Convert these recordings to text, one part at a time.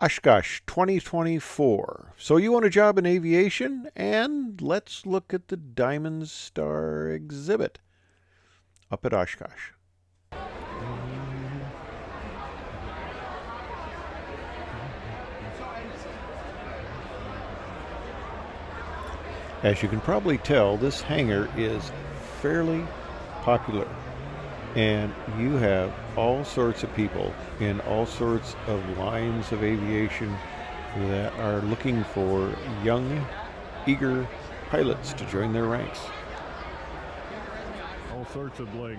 Oshkosh 2024. So you want a job in aviation? And let's look at the Diamond Star exhibit up at Oshkosh. As you can probably tell, this hangar is fairly popular, and you have all sorts of people in all sorts of lines of aviation that are looking for young, eager pilots to join their ranks. All sorts of bling.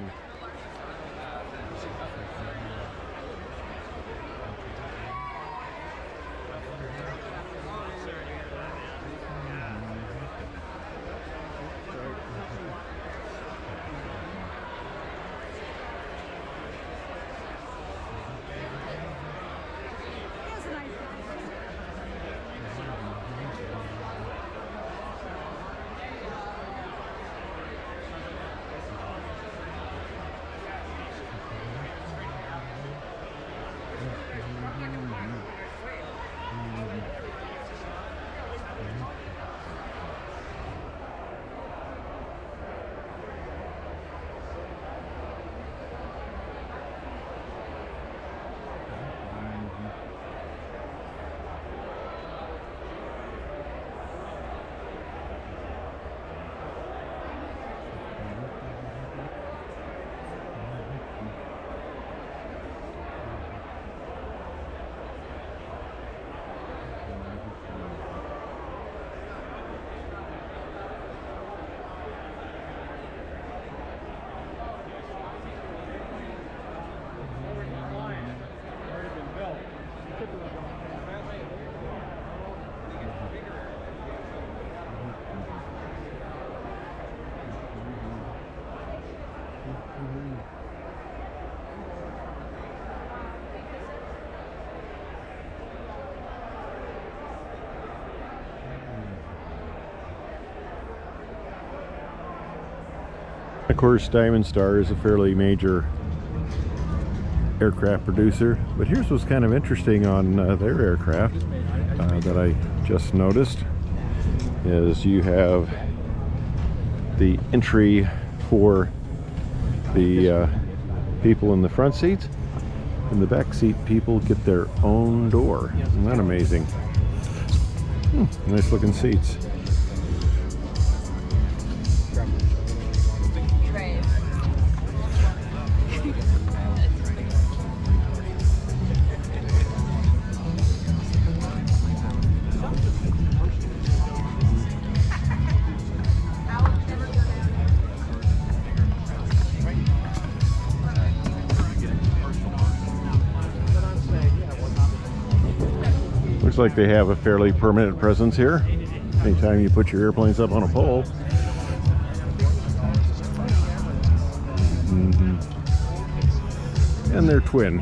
Of course, Diamond Star is a fairly major aircraft producer, but here's what's kind of interesting on their aircraft that I just noticed is you have the entry for the people in the front seats, and the back seat people get their own door. Isn't that amazing? Nice looking seats. Looks like they have a fairly permanent presence here. Anytime you put your airplanes up on a pole. And they're twin.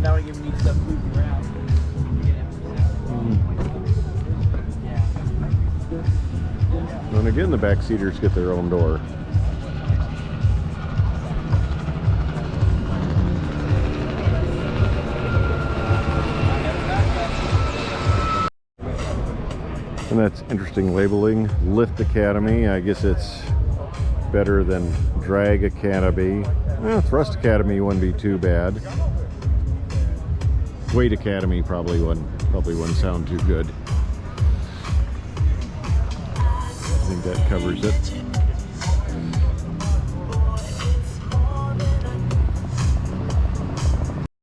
Now we give me stuff moving around. And again, the back seaters get their own door. And that's interesting labeling. Lift Academy. I guess it's better than Drag Academy. Well, Thrust Academy wouldn't be too bad. Weight Academy probably wouldn't sound too good. I think that covers it.